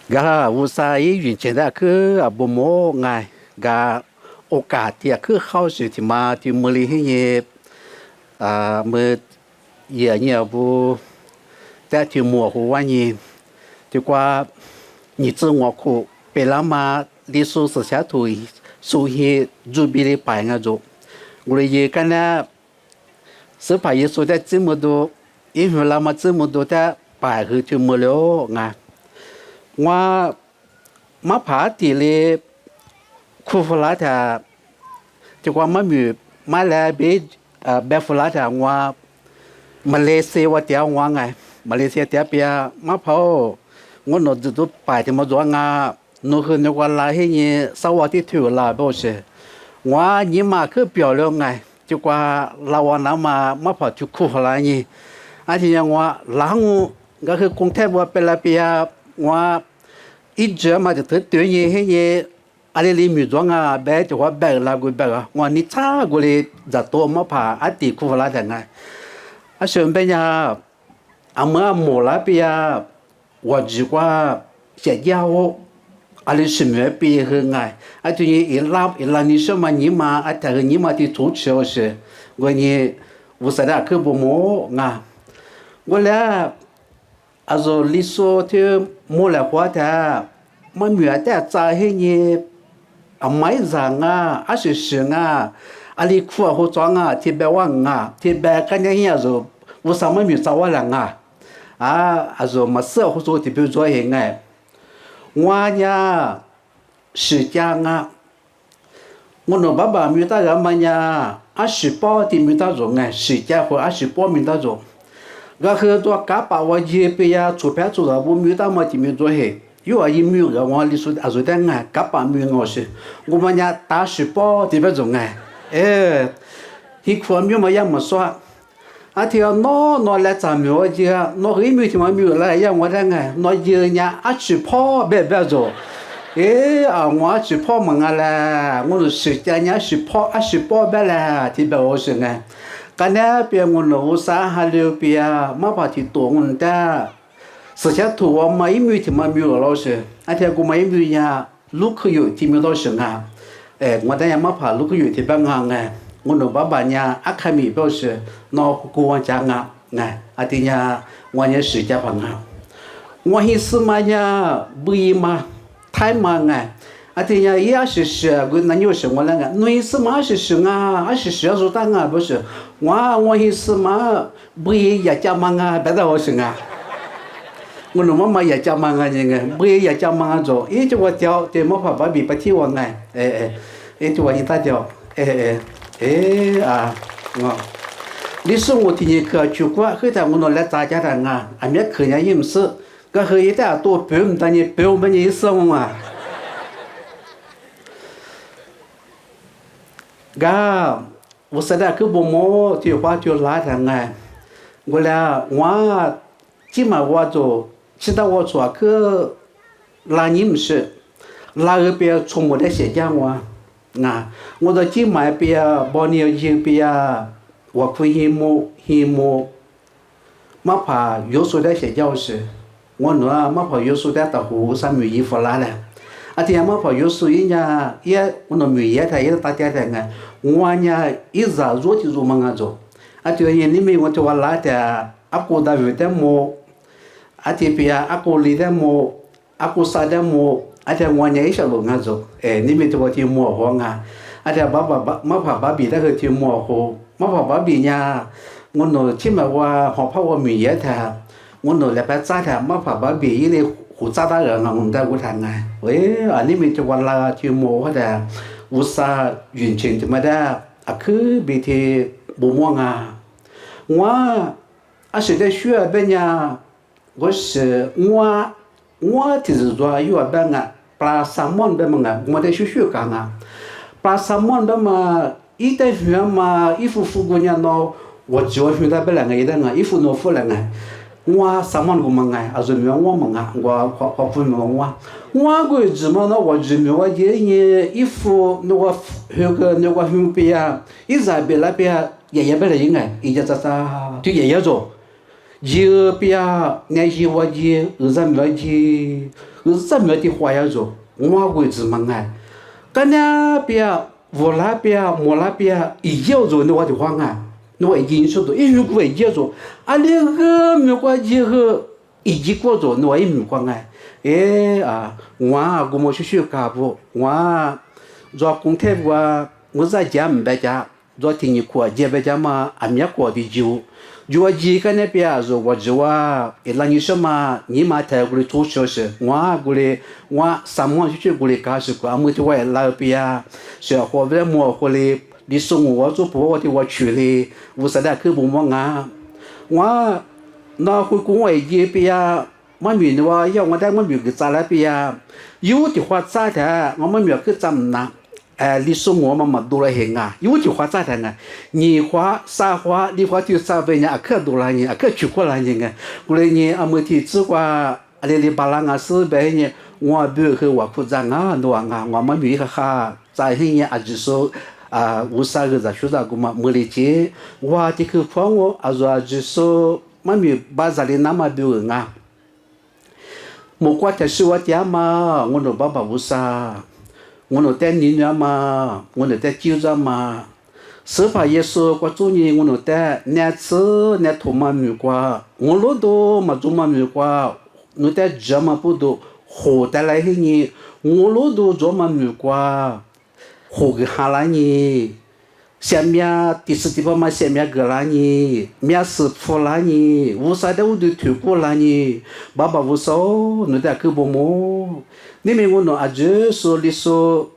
ga usa yi yun chen da ke abomo ngai ga โอกาสที่จะคือเข้าสู่ที่มาที่มือลีให้เนี่ยมือเหยื่อเนี่ยบูแต่ที่มัวหัวนี่ที่ว่า你自我苦被拉嘛历史是下头属于主笔的白那种我也干了是把耶稣的这么多因为拉嘛这么多的白和就没了啊我มาผาตีเลยคูฟลาถาที่ว่ามันมีมาแล้วแบบฟลาถาว่ามาเลเซียว่าเดียวว่าไงมาเลเซียเดียวเปียมาเผางนนจุดไปที่มาจวงอ่ะนู่นคือนึกว่าลาให้เนี่ยสวัสดีถือลาบ่ใช่ว่านี่มาคือเปลี่ยวเรื่องไงที่ว่าเราวันนั้นมาเผาจุดคูฟลานี่อันที่ยังว่าหลังก็คือกรุงเทพว่าเป็นละเปียว่า一直嘛就对你迄个阿里里米庄啊，白就话白那个白啊，我你查过来咋多么怕阿地库拉的啊，啊顺便呀，阿么莫那边呀，我只管写家伙，阿里什么边和爱，啊对你一拉你什么你嘛，啊但是你嘛的主持是，我你无啥的可不么啊，我俩。啊，说你说的莫来话的，我没得在迄个啊买上啊，啊是是啊，啊你苦啊好装啊，特别旺啊，特别看见人说，我什么没找我人啊，啊说么事好说特别做些哎，我呀是讲啊，我那爸爸没得人么呀，啊18的没得做哎，是讲或28没得做。ก็คือตัวกาปาวเยเปียจุแพจุระบุมีตามาที่มีตัวเหอยู่อายิมีกับวันลิสุดอาสุดแต่งกาปามีงอสิกูมันยาตาสิปอที่เป็นจงไงที่ควรมีมายังมาสวะอาที่นอและจำมีว่าเยอะนอเฮ้ยมีที่มามีอะไรยังว่าได้ไงนอเยอะเนี่ยอาสิปอแบบจงว่าสิปอมันอะไรกูรู้สึกใจเนี่ยสิปอสิปอแบบละที่แบบว่าสิไงกันเนี่ยเปียงุนอุตสาหะเลียวเปียมาพาที่ตัวงุนแต่สุดท้ายถูกว่าไม่มีที่มามีเราสิอันที่กูไม่มีเนี่ยลูกคืออยู่ที่มีเราสิงห์วันนั้นมาพาลูกอยู่ที่บางงานไงงุนบ้าบ้านเนี่ยอัคมีเปล่าสินอกกูวันจังไงอันที่เนี่ยวันนี้สิจะพังวันที่สมัยเนี่ยบุยมาไทยมาไง啊，对呀，也是我那有什么那个，你是嘛是啊，是说当啊，不是，我是嘛，不也讲嘛啊，别的我是啊，我那妈妈也讲嘛啊，这个不也讲嘛啊做，就我教，对么爸爸比不听我哎，就我一大教，啊，你说我听你课去过，后头我拿来大家的啊，俺们课也有事，个后一代多不用当你不用把你生啊。ก็อุตสาหะคือบ่โมที่ว่าจะลาทางไงเวลาว่าที่มาว่าจะคิดว่าจะคือลานิม是ลาเปีย从我的写讲ว่านะ我的ที่หมายเปียบ่เนี่ยยิเปียว่าคุยฮิโมมาพา有所的写教是我呢มาพา有所的ตะหูสามีฝรั่งแล้วอาทิตย์มาพออยู่สุริยะเย่อุณหภูมิเย่ไทยตัดแต่ไงวันนี้อีจ่ารู้ที่รู้มังอ่ะจ้ะอาทิตย์นี้มีวันที่วันละแต่อากูดาวิดเดโมอาทิตย์พี่อากูลีเดโมอากูซาเดโมอาทิตย์วันนี้อีฉลองอ่ะจ้ะนี่มีตัวที่มัวหัวงาอาทิตย์บ้ามาพาบ้าบีได้คือที่มัวหัวมาพาบ้าบีเนี่ยงนที่มาว่าหอบพระว่ามีเย่แท้งนเลยไปจ้าแท้มาพาบ้าบียี่เลย胡渣大人啊，我们在舞台呢，你们就完了就摸或者无啥运气就没得，去别的不摸啊，是在学边呀，我就是说有边啊，把三门边嘛，我在学干啊，把三门边嘛，一在学嘛，一副富姑娘喏，我就学到不来个一点啊，一副喏富来个。我三万个嘛哎，是没我嘛啊，我不没我个怎么那我就没我一副那个后边啊，一在边那边爷爷不来应哎，一家咋就爷爷做， giờ bia ngày gì qua gì ở ra mấy thì khoai rồi ngoa quỷ gì mà ngay cái nhà bia vô lá bia mua lá bia ý yêu rồi nó thì hoang à nó ý kiến số rồi ý yêu quỷ yêu rồi anh đi cái mấy qua gì cái ý chí qua rồi nó ý mình hoang à ngoa cũng một chút cả bộ ngoa do cũng thêm qua ngũ gia giảm bây giờ do thì nhiều qua giờ bây giờ mà anh nhắc qua thì chịu jua ji ka ne pia zo wa jua elangi shoma ni ma ta guli to shoshe wa guli wa samwa chu guli ka shi ko amu ti wa la pia she ho ve mo ho le li song wa zo po wa ti wa chu le wu sa da ke bu mo nga wa na hu ku wa ji pia ma mi ni wa ya wa da ma mi ge za la pia yu ti hua za da ma mi ke zam na历史我们嘛多了些啊，有句话咋的啊？你花、啥花、你花就啥份呀？可多了呢，可去过了呢个。过来呢，阿么提只话，阿里巴拉啊是白呢，我比如和我苦长啊，多啊，我们比哈在些呢，阿就说无啥个在学啥个嘛，没理解，我这个朋友阿说阿就说，我们巴扎里那么比如啊，莫怪他说我爹嘛，我那爸爸无啥。我那带你娘嘛，我那带舅子嘛，司法也说我做年我那带年次年头嘛没过，我老多嘛做嘛没过，那带这嘛不多，后带来些年我老多做嘛没过，后个哈啦呢，下面第四地方嘛下面个啦呢，面是铺啦呢，无啥的我都推过啦呢，爸爸无少，那带去不么？你们我那阿姐说你说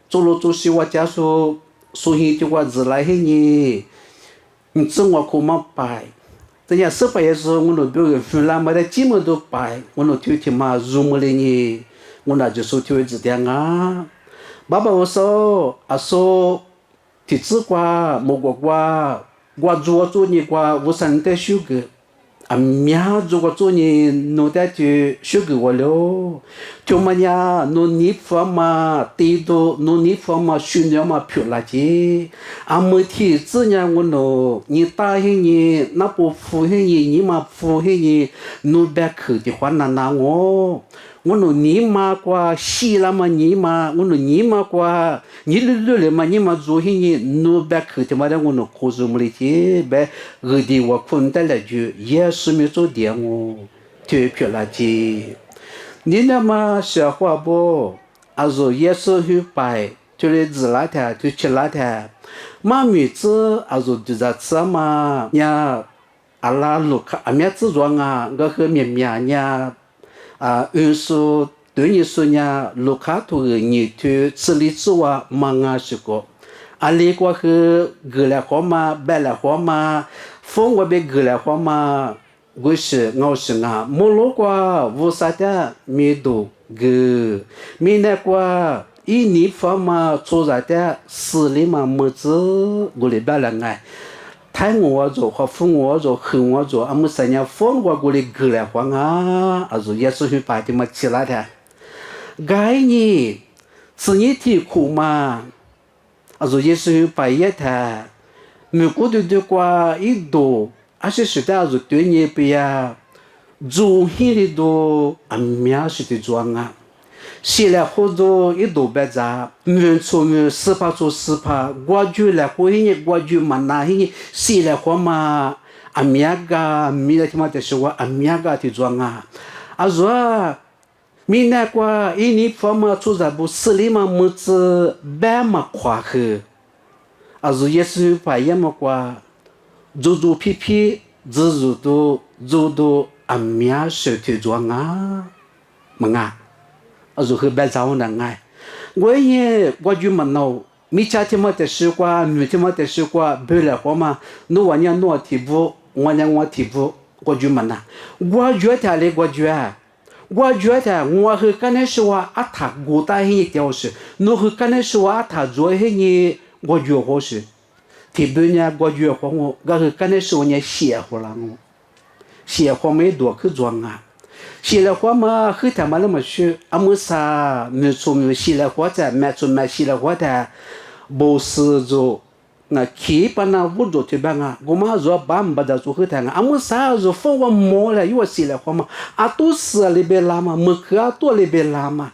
做了做事我家说所以就我自来些呢，你知我可嘛白，这样失败也是我那表个分啦，没得几么都白，我那天天嘛入么了呢，我那就说天子点啊，爸爸我说啊说，提子瓜木瓜瓜，我做你瓜我生得修个。啊，苗如果做你弄得就学给我了，就么呀，弄泥方嘛，地都弄泥方嘛，训练嘛漂亮些。啊，每天这样我弄，你打些你，那不服些你，你嘛服些你，弄别去的话那我。我弄你妈瓜，洗了嘛你妈，我弄你妈瓜，你了嘛你妈做些你，弄别去的嘛的我弄可是么的些，别的我困得了就也是没做点我，就漂亮些。你那么小话不，啊说也是去摆，就是自拉的，就吃拉的，妈咪子啊说就在吃嘛呀，阿拉路卡阿面子装啊，我和面面呀。运输对你说呢，路卡图个你去处理之外忙啊是个，阿里过去格来好嘛，白来好嘛，风我别格来好嘛，我是我是啊，莫罗过无啥的没多个，没那过一年方嘛，做啥的市里嘛么子我来白了哎。太我做和父我做恨我做，俺们三年放过过来过来慌啊，啊做也是去把他们起来的，该你是你提苦嘛，啊做也是去把也他，没过的话一多，而且是的做对你不呀，做起的多，俺们是的装啊。写了好多一多白杂，没错没十八做十八，我就来回呢，我就嘛那些写了好嘛，阿米个米了他妈的说我阿米个的装啊，啊说米那个一年方嘛做啥不市里嘛么子白嘛夸呵，啊说也是把也么个做皮皮，做阿米手的装啊，么啊。also 和白早那爱，我也我就么闹，米家天么的时光，女天么的时光，不了好嘛，侬我娘侬提步，我娘我提步，我就么那，我觉得嘞，我觉得我和刚才说阿他古代一条是，侬和刚才说阿他做些呢，我觉好是，提步呢我觉好我和刚才说呢写好了我，写好没多去装啊。写了话嘛，和他们那么说，阿么啥没错没写了话的，没错没写了话的，不是做， nga ki pa na vu do te ba nga goma zo bam ba da zo he ta nga amu sa zo fo wa mo la yo si la khoma a tu sa le be la ma mo kha to le be la ma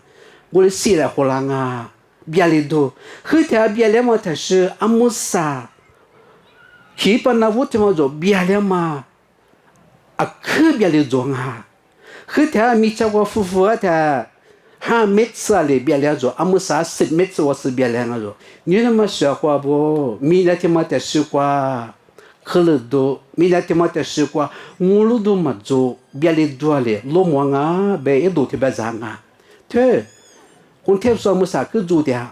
go le si la ho la nga bia le do he ta bia le ma ta shi amu sa ki pa na vu te ma zo bia le ma a ke bia le zo nga he ta mi cha go fu fu ta 5 mét sa le bia le zo amu sa 7 mét so was bia le nga zo ni na ma sha kwa bo mi la te ma ta shi kwa khele do mi la te ma ta shi kwa ngulu do ma zo bia le do le lo mo nga be e do te ba za nga te kun te so mu sa ku zu dia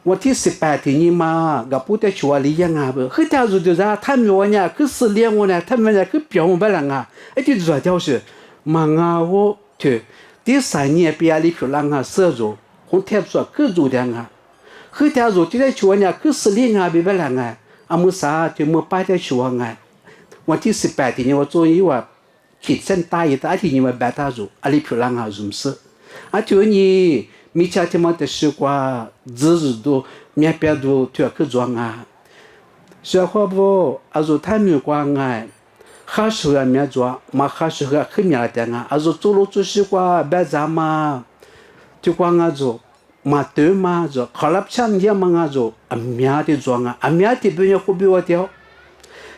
วันที่18ที่นี้มากับผู้ที่ชัวร์ลียังไงบ่คือถ้ารู้จักท่านว่าเนี่ยคือสิเลี้ยงว่าเนี่ยท่านเนี่ยคือเปียวไปละงาไอ้ที่รู้จัก是มางาโวเถที่3年ปีaliคือละงาเสือจูคนเทพ说คือรู้จักงาคือถ้ารู้ที่ได้ชัวร์เนี่ยคือสิเลี้ยงไปละงาอามุสาที่มือป้ายได้ชัวร์งาวันที่18ที่นี้ว่า做一ว่าขีดเส้นใต้แต่ที่นี้ว่าแบบตาจูaliคือละงาซุมซึ啊，就你米家他妈的西瓜，日日都面边都就要去装啊。小伙不，啊，说他们光啊，哈时候面装，嘛哈时候去面的啊，啊，说走路做西瓜别咋嘛，就光啊做，嘛对嘛做，考了强点嘛啊做，啊面的装啊，啊面的不要胡比我掉，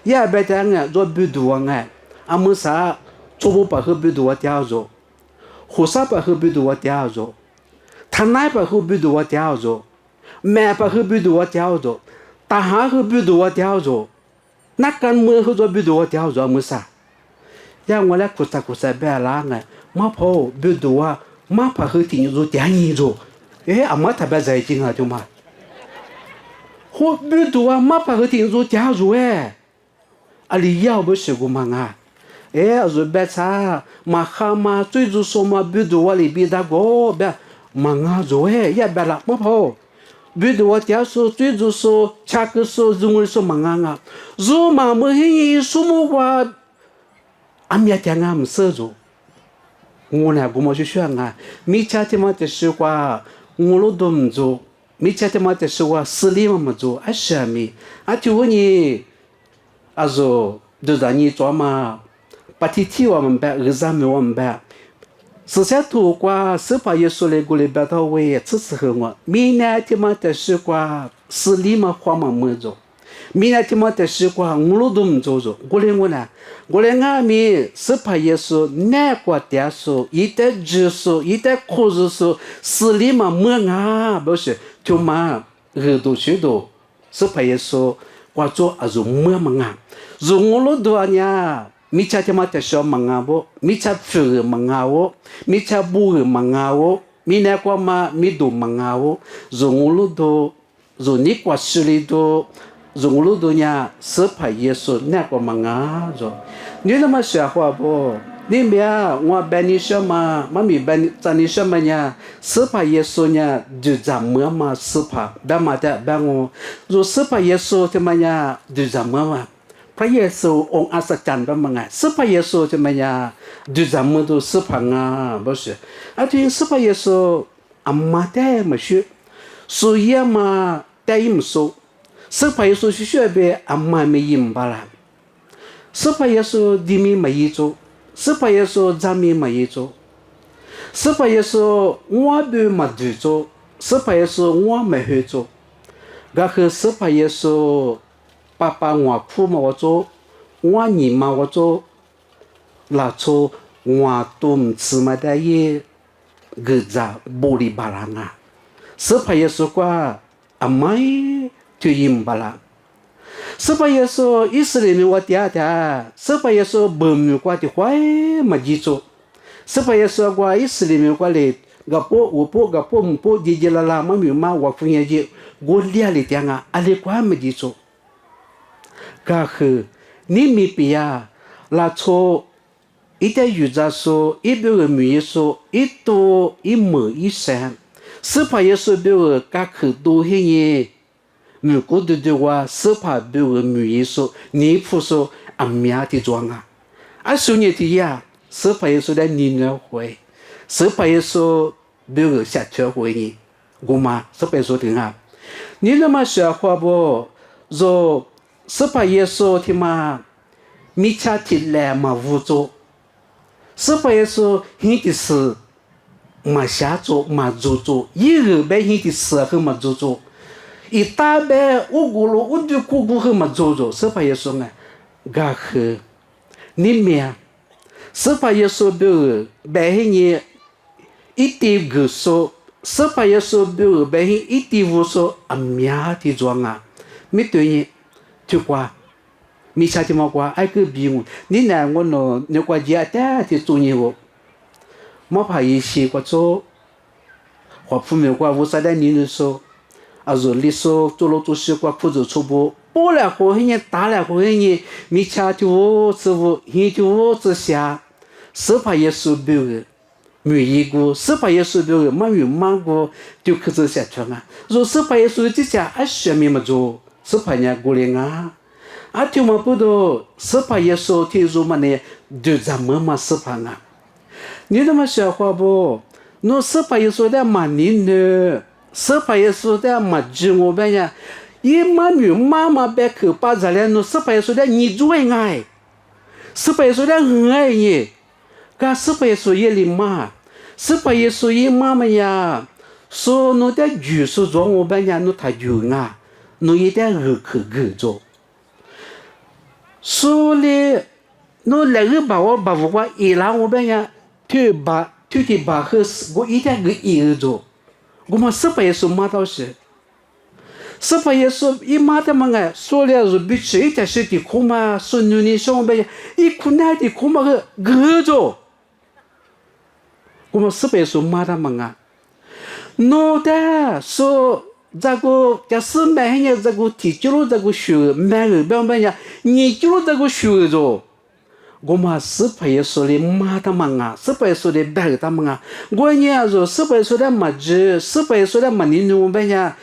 也别的啊做不多啊，啊么啥做不把胡比多掉做。hồ sa pa hu bu du wa tia zo thanai pa hu bu du wa tia zo me pa hu bu du wa tia zo ta ha hu bu du wa tia zo na kan mu hu zo bu du wa tia zo mu sa ya ngwa la ku sa ba la nga ma pho bu du wa ma pa hu ti zo tia ni zo ama ta ba zai jing ha jo ma ho bu du wa ma pa hu ti zo tia zo ali yao bu shi gu ma nga zo be sa ma kha ma zui zu so ma bu du wa li bi da go be ma nga zo ya be la mo pho bu du wa tia so zui zu so cha ke so zung so ma nga zo ma mo hi su mo wa am ya tia nga m se zo ngo na gu mo shi sha nga mi cha ti ma te shi kwa ngo lo dom zo mi cha ti ma te shi wa si li ma zo a sha mi a ti wo ni a zo de da ni zo ma把提提我们班，二三没我们班，之前读过司法耶稣来过来白到位，支持和我。明年他妈的是过是你们花嘛么做，明年他妈的是过我路都唔做做，我呢，我来俺们司法耶稣南国点数，一代指数，一代科指数，是你们么啊？不是，就嘛耳朵学多，司法耶稣我做啊做么么啊？做我路多呢？mi cha te mate sho mangabo mi cha pfure mangawo mi cha buru mangawo mi na kwa ma mi do mangawo zongulu do zoni kwa shiri do zongulu do nya se pa yeso na kwa manga zo ni na ma sha hwa bo ni bia ngwa bani sho ma mi bani tani sho ma nya se pa yeso nya du za mo ma se pa ba ma ta ba ngo zo se pa yeso te ma nya du za mo ma พระเยซูองค์อัศจรรย์เป็นมังไงซึ่งพระเยซูจะมาเนี่ยดูจำมือดูซึ่งพังอ่ะบ่ใช่อาทิตย์ซึ่งพระเยซูอามาแต่ไม่ใช่สุยามาแต่ยิ่งสู้ซึ่งพระเยซูช่วยเบอามาไม่ยิ่งบาลานซึ่งพระเยซูดีมีไม่ยิ่งจูซึ่งพระเยซูจามีไม่ยิ่งจูซึ่งพระเยซูงัวดูมาดูจูซึ่งพระเยซูงัวไม่เหจูก็คือซึ่งพระเยซู爸爸我父嘛我做，我儿嘛我做，那做我都唔吃嘛的也，个咋玻璃巴拉啊，是怕也说过阿妈就赢巴拉，是怕也说以色列人我爹的，是怕也说不米过的话嘛记住，是怕也说过以色列人过来。gapo upo gapo mpo di la ma mi ma wa fu ye ji go lia le tianga ale kwa me ji so ก็คือนี่มีปียลาโชอีแต่อยู่จะโซอีเบลมีโซอีโตอีมืออีแสนสภาเยซูเบลก็คือดูให้เย่มีกูดูดูว่าสภาเบลมีโซนี่ผู้โซอามีอาที่จวงอ่ะอาสุนีที่ยาสภาเยซูได้นินแล้วหวยสภาเยซูเบล下车หวยนี่กูมาสภาเยซูถึงอ่ะนี่เรามาเสียความบ่ rồi sắp phải Giêsu thì mà mi cha thì lẹ mà vô chỗ sắp phải Giêsu hiện thì sự mà xả chỗ mà dù chỗ ý người bé hiện thì sự hơn mà dù chỗ ý ta bé u gù lô u du cu gù hơn mà dù chỗ sắp phải Giêsu ngay gà khờ ní mẹ sắp phải Giêsu biểu bé hiện như ít tiêu gửi số sắp phải Giêsu biểu bé hiện ít tiêu vô số mía thì doang à mi tuổi nhỉ chưa qua mi cha thì mà qua ai cứ biểu ní nào ngon nó nếu qua gia ta thì tu nhiều mà phải xí qua chỗ hoặc phụ nữ qua vô sa đại nín số à rồi lý số chỗ lô chỗ xí qua phụ nữ chỗ bố lại hồ hình như ta lại hồ hình như mi cha thì vô sư vô hình thì vô sư xia sắp phải Giêsu biểu người ý của sắp phải Giêsu biểu mà người mang của tiêu khứ sự sẽ chăng à rồi sắp phải Giêsu chỉ cha ai xem mi mà rồi sắp phải nhà của liền à à tiêu mà bữa đó sắp phải Giêsu thì rồi mà này được giảm mà sắp phải à nếu mà sẽ qua bộ nó sắp phải Giêsu đã mà nín nữa sắp phải Giêsu đã mà dừng ở bên nhà ý mà người mà bé khử ba giờ lên nó sắp phải Giêsu đã nhị chuối ngay sắp phải Giêsu đã ngay nhỉ cả sắp phải Giêsu ye lima sắp phải Giêsu ye mà ya so nó đã dữ số giống ở bên nhà nó thay dữ ngay nó ye đã gửi khử gửi rồi so le nó lại cái bảo qua ý là ở bên nhà thứ thì bà hơi có ý đã gửi ý rồi cũng mà sắp phải Giêsu mà đâu sẽ sắp phải Giêsu ý mà thế mà ngay so le rồi bị chết thì sẽ thì không mà so như xong bây giờ ýคุณnày thì không mà gửi rồi cũng mà sắp phải Giêsu mà thế mà ngay nó đã so 자고 자스 매행에 자고 뒤쪽으로 자고 쉬어 매를 병변이야 니쪽으로 자고 쉬어줘 고마 스파이 소리 마다망아 스파이 소리 배다망아 고냐죠 스파이 소리 맞지 스파이 소리 많이는 배냐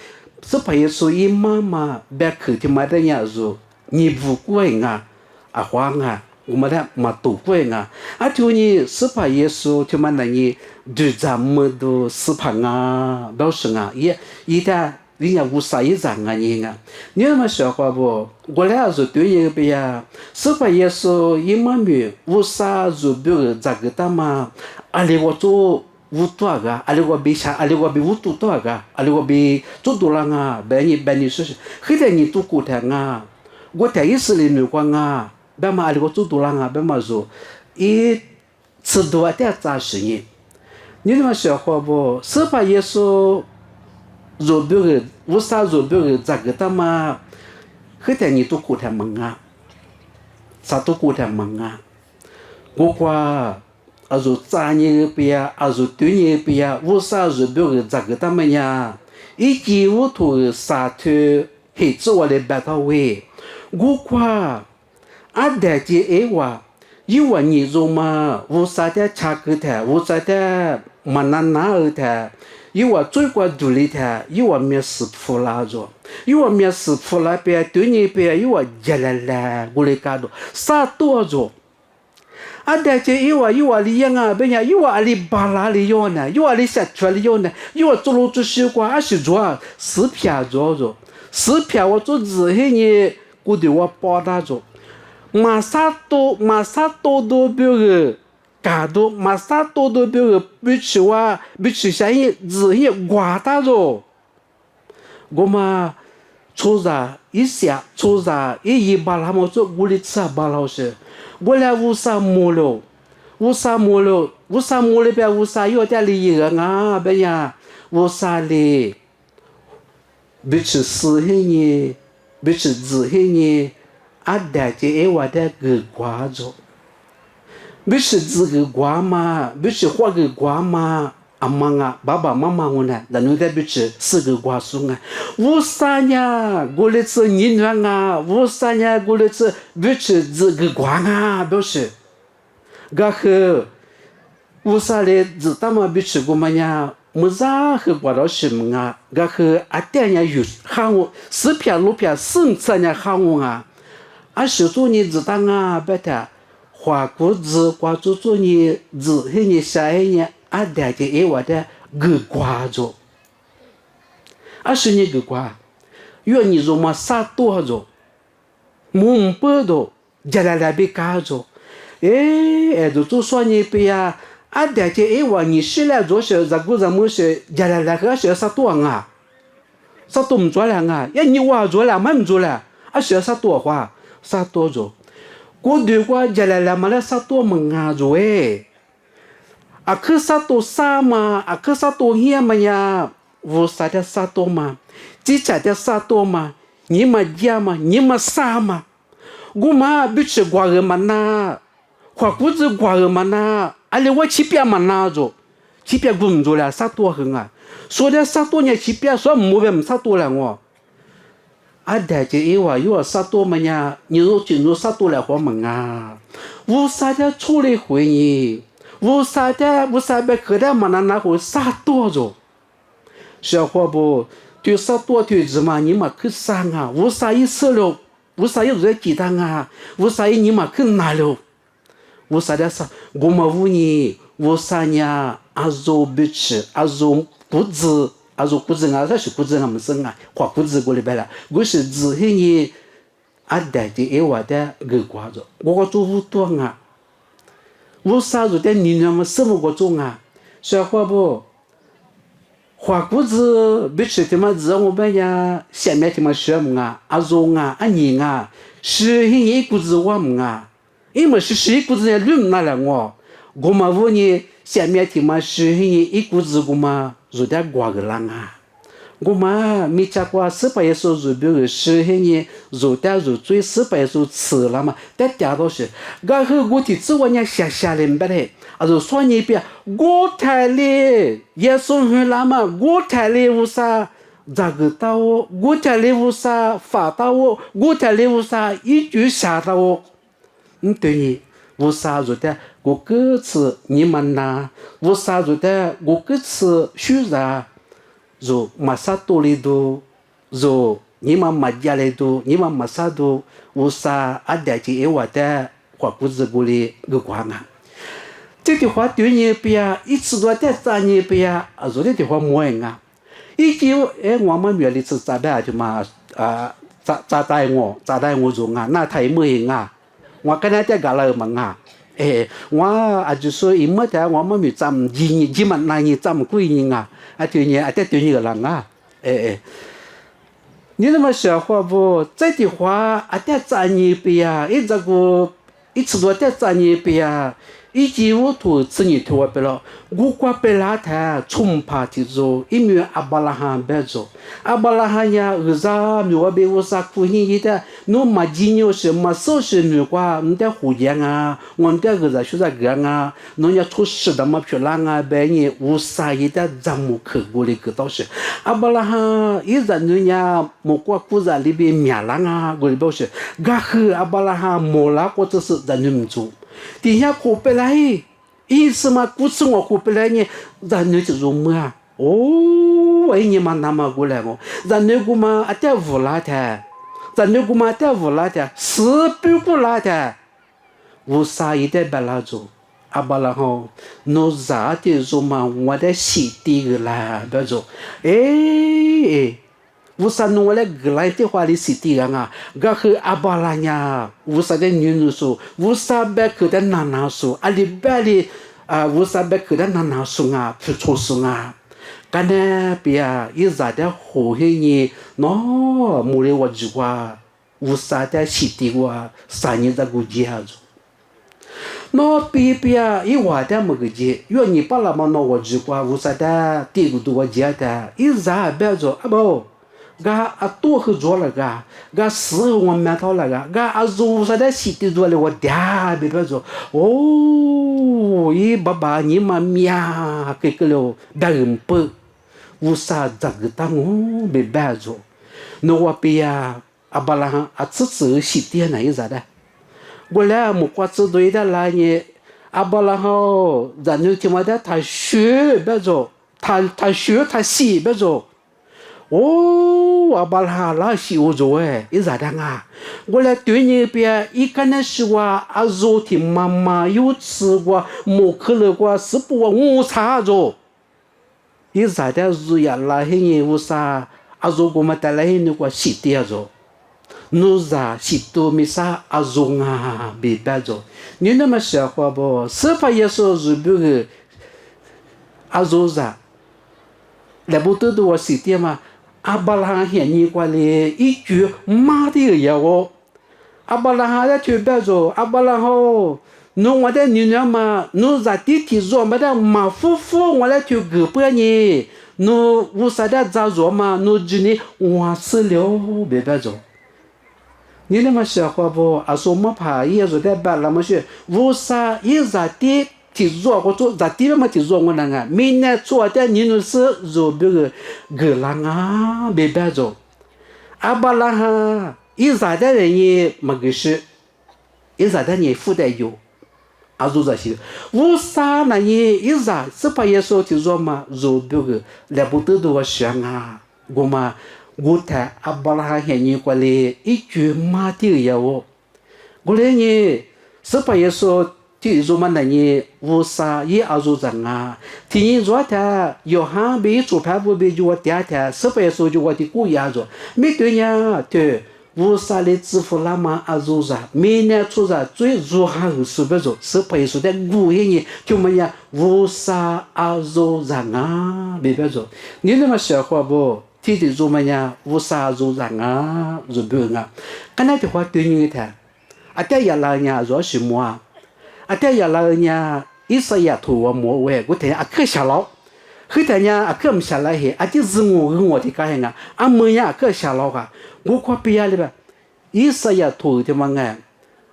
스파이 소리 마마 배크티 마다냐죠 니 부고잉아 아황아 고마다 마토고잉아 아투니 스파이 소 티만나니 드자모도 스파가 도스가 예 이다 리냐 우사이 장아니가 니마 셔과보 골라서 되게 비야 스파이에서 이마미 우사주 뷰 자그타마 알리고토 우투아가 알리고 비샤 알리고 비 우투토아가 알리고 비 투돌랑아 베니스 히데니 투쿠타가 고타이슬리누 광아 베마 알리고 투돌랑아 베마조 이 츠도아테 자시니 니마 셔과보 스파이에서 rồi biểu vô sao rồi biểu giặc người ta mà khi thế này tôi cụ thể măng ngà sao tôi cụ thể măng ngà qua rồi cha như bia rồi tuổi như bia vô sao rồi biểu giặc người ta mà nhà ý chí vô thủ sa thư hệ cho để bắt đầu về qua để chỉ ấy qua yêu anh như rồi mà vô sao để cha cái thế vô sao để mà năn nã ở thế yêu à最关注的他，yêu à面试出来着，yêu à面试出来别对你别yêu啊接来来，我来干着，啥多着，啊但是yêu啊里样啊，别人yêu啊里巴拉里样呢，yêu啊里下出里样呢，yêu啊做路做习惯，啊是做视频着，视频我做自己呢，我对我报答着，马啥多都别个。cả đồ mà sao tôi đối biểu bị chịu sai gì gì quá ta rồi goma choza isya choza ý bà làm một chỗ guli sa bà lao se gola usa molo be usa yo ta li nga be ya usa li bị chịu sự hình như bị chịu gì hình như ada chỉ ấyว่าได้เกิดquá rồi bị sự cái quá mà bị sự hoa cái quá mà amanga baba mama ngona da no da bị sự cái quá sunga vô sa nha gole tsu nhìn nga vô sa nha gole tsu bị cái quá nga bị sự ga khờ vô sa le zhi ta ma bị go ma nha mu za khờ quá đó sự nga ga khờ atia nha yu hang si pia lu pia sing sa nha hang nga a shi tu ni zhi ta nga ba ta花果子瓜做做你子黑你晒你啊，大家爱我的个瓜做，啊是你个瓜，愿你做嘛啥多着，蒙不着，家来来别干着，哎，就做说你别呀，啊，大家哎话你是来做些，咱古咱们是家来来个些啥多啊？啥都唔做了啊？呀，你话做了，没唔做了，啊，些啥多话，啥多着，过对过家来来嘛来啥多么啊着哎。啊，可satu sama, ah ke satu hiamanya, vosada satu ma, cicada satu ma, nima diama, nima sama. Guma biche guare mana, kwakuzi guare mana, ale wa chipia mana zo, chipia gumzo la satu henga. So dia satu nya chipia so mubem satu la ngo. Ada je iwa yo satu manya, nyo chino satu la ho manga. Vosada chule huyi. 乌啥的乌啥别可的嘛那会啥多着，小伙不对啥多对子嘛你嘛去啥啊？乌啥一死了，乌啥一在鸡蛋啊？乌啥一你嘛去拿了？乌啥的啥？我嘛问你，乌啥呀？阿做不吃，阿做谷子，阿做谷子啊，这是谷子那么生啊，花谷子过来白了，我是只黑你阿带的一娃的给挂着，我做不多啊。我啥子的你那么什么个种啊？小伙不，花谷子别吃的嘛，只我们呀下面的嘛什么啊？阿种啊，阿你啊，是一谷子我们啊，因为是一谷子也轮那了我嘛问你下面的嘛是一谷子我嘛做点瓜个啷啊？我嘛没吃过400手做别个是你做点做最400手吃了嘛？但点到是，然后我的指望人下来不嘞？啊，就说你别我台里也送回来嘛，我台里有啥？这个到我台里有啥发到我台里有啥一句下到对你。我啥做的？我各自你们呐？我啥做的？我各自学啥？zo masatu lido zo nima majale do nima masado usa ada chi ewata kwa kuzuguli gukwana 这句话对你不呀一次多在咋你不呀啊做的话么样啊一就哎我们原来是咋的就嘛啊咋带我做啊那太么样啊我跟他在搞了嘛啊哎，我啊就说一么的，我们没咱们几万那你咱们贵人啊，啊对你啊在对你个人啊，哎，你那么小话不？这句话啊在咱你边呀，一次多在咱你边呀，一几五头吃你头不了，我挂不拉他冲爬的做，因为阿巴拉罕别做，阿巴拉罕呀，啥没我别我啥苦你一的，侬嘛今年是嘛少是没挂，你在湖江啊，我在啥说啥个啊，侬要出事的嘛漂亮啊，别人无啥一的咱们去过的个倒是，阿巴拉罕一人人呀，莫挂古啥里边面浪啊，过里边是，噶去阿巴拉罕莫拉或者是人人做。底下苦不来，意思嘛，故事我苦不来呢，人家就做么啊？哦，哎，你嘛那么过来哦，人家姑嘛啊在无拉的，人家姑嘛在无拉的，是不过拉的，无啥一点白拉做，阿巴拉吼，侬啥的做嘛，我的洗地个啦，不要做，哎。Usa nungole gelai te hwali siti nga ga khu abalanya usa de nyunusu usa be khu de nanasu ali bali usa be khu de nanasu nga phuchosu nga kana pia iza de ho he ni no mure wa jwa usa de siti wa sani da gujiazo no pia i wa de mugji yo ni pala ma no wa jwa usa de ti gu du wa jia da iza bezo abo ga a to ho zo la ga si wo ma ta la ga a zo sa da si ti zo le wo da be be zo o i baba ni ma mia ke ke lo da un peu wo sa da ga ta ngo be ba zo no wa pe ya a ba la a tsi tsi si ti na i za da go la mo kwa tsi do i da la ni a ba la ho da nu ti ma da ta xue be zo ta xue ta si be zo哦，阿巴拉拉西欧洲哎，一咋的啊？我来对你边，一个那是我阿昨天妈妈有吃过，没去了过，是不我查着。一咋的是呀？那些人有啥？ azo goma talai ni kwa siti azo nuza situ misa azo nga bebazo ni na masha kwa bo sepa yeso zubu azo za la butu do siti ma abala hian ni kwa le i ju ma de ya wo abala ha da tu bezo abala ho no wa de ni na ma no za ti ti zo ma da ma fu fu wa la tu gu pe ni no wo sa da za zo ma no ji ni wa se liu be bezo你那么小伙不？啊，说没怕，也说在办那么些，为啥也咋地？提做我做咋地嘛？提做我那个，明年做的你那是做别个个人啊，别别做，啊不然哈，也咋的人也没个事，也咋的人负担有，啊做这些，为啥那你也咋是把也说提做嘛？做别个来不得多想啊，我嘛。我睇阿巴拉现你过来一句马的呀我，我来你是把耶稣提做嘛那你无啥也阿做怎啊？提你做他有行别做派不别就我点他，是把耶稣就我的故意阿做，没对呀对，无啥的支付那么阿做啥？明年做啥最做下个是不做？是把耶稣的故意你就么呀？无啥阿做怎啊？别别做，你那么小话不？提的做么呀？无啥做啥啊？做不啊？刚才的话对你的，啊，这也来呀，做什么啊？啊，这也来呀，一时也图我莫为，我听啊，可下老，后头呀，啊，可唔下来嘿，啊，就是我的家人啊，啊，么呀，可下老个，我快毕业了吧？一时也图的嘛哎，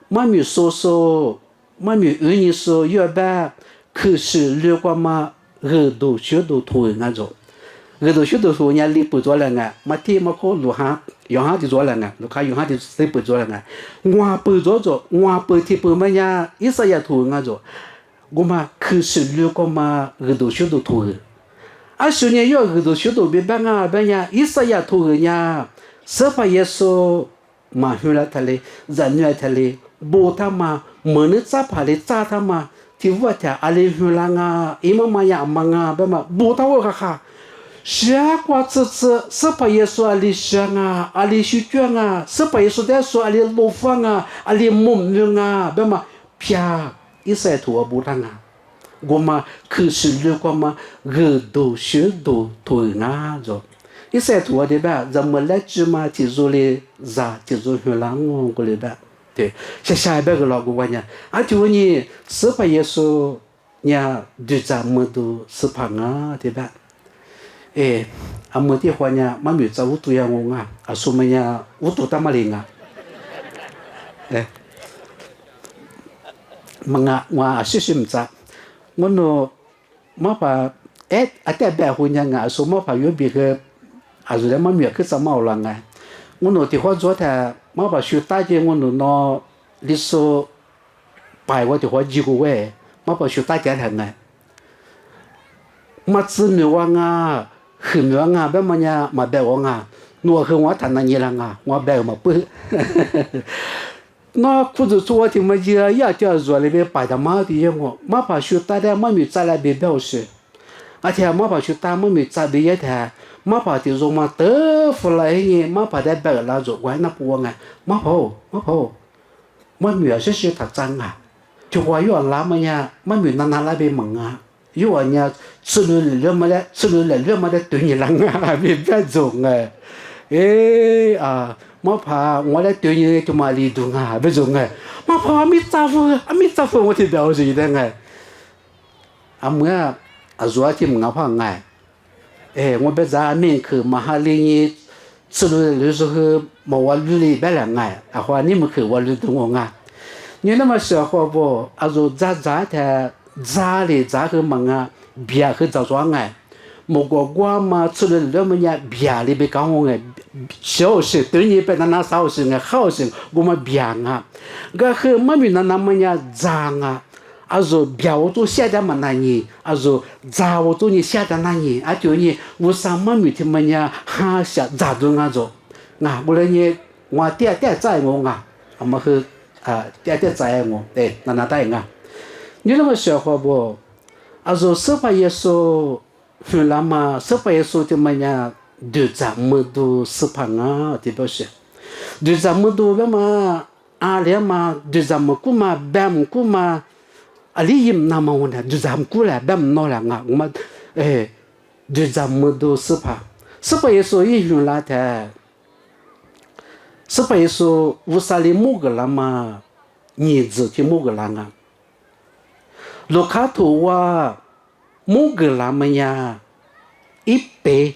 妈咪说说，妈咪儿女说要把可是如果嘛，耳朵学都图那种。người tôi biết tôi nhà li bự rồi là ngà mà thì mà có lúa hạt dùng hạt thì rồi là ngà lúa khai dùng hạt thì lấy bự rồi là ngà ngoa bự rồi ngoa bự thì bự mà nhà ít sao ya thu ngà rồi gồm mà cứ xử lý có mà người tôi biết tôi thu à số nhà yêu người tôi biết tôi biết bao ngà bao nhà ít sao ya thu nhà sắp phải yeso mà hiểu là thale dẫn như thale bố tham mà mở nước sắp phải cha tham mà thì vợ cha ali hiểu là ngà imam mà ya mà ngà bao mà bố tham vợ khá下qua次是把耶稣阿里香啊，阿里修卷啊，是把耶稣在说阿里罗放啊，阿里梦人啊，别嘛啪一塞土不当啊，我嘛可是如果嘛耳朵学都土啊着，一塞土的吧，怎么来知嘛？提出来咋提出去了我过来吧？对，下一辈个老古玩意，啊就你是把耶稣呀，对咱们都是怕啊，对吧？amati hwanya mami tsa utu ya ngonga asumanya utu tamalinga manga wa asisimtsa ngono mapa ate ba hunya nga asuma pa yobi ke azule mami ke sama olanga ngono ti hwa jota mapa shuta je ngono no liso pai wa ti hwa jigu we mapa shuta ja thanga matsu wa nga khử nữa ngà bé mà nhà mà bé của ngà nuôi không quá thành là như là ngà quá bé mà bự nó cứ tự cho thì mà giờ ya cho rồi lấy bé bài đam mà thì em mà phải sửa ta đây mà mình trả lại bé béo sự à thì mà phải sửa ta mà mình trả bé thế mà phải thì rồi mà tớ phải lại như mà phải để bé là rồi quay nó buông à mà mình sẽ sửa thật chăng à cho qua yêu làm mà nhà mà mình năn lại bé mừng à yêu anh nhà xử lý mà đấy tự nhiên lắng à bị bé dùng à mà phải ngoài đấy tự nhiên cho mà đi dùng à bé dùng à mà phải mít ta phương thì đâu gì đấy nghe rồi thì mình ngáp hàng ngày ngoài bây giờ mình cứ mà hai linh xử lý rồi mà quan lý bé là ngày hoa ni mình cứ quan lý đúng không nhưng mà sợ hoa bo rồi giá thì giá thì giá cứ mà bia cứ giáo dục ngày một cái qua mà xử lý rồi mà nhà bia thì bị cáo người xấu sự tự nhiên bị nó xấu sự người khâu sự cũng mà bia cái khi mà mình nó mà nhà giang rồi bia ô tô xe ra mà này rồi giá ô tô như xe ra này chỗ như vô sao mà mình thì mà nhà ha xe giá được rồi bữa nay như ngoài tiệt trái ngon màคือtiệt trái ngon đấy nó tay nhưng mà sợ hoa bo rồi sắp phải số làm mà sắp phải số thì mà nhà de zamudu sepanga ti bose de zamudu bama ale ma de zamuku ma bam kuma ali yim nama wona de zamku la bam no la nga ma de zamudu sepa yeso yi yun la ta sepa yeso usali mugla ma ni zi ti mugla nga lo kato wa mugla ma ya ipe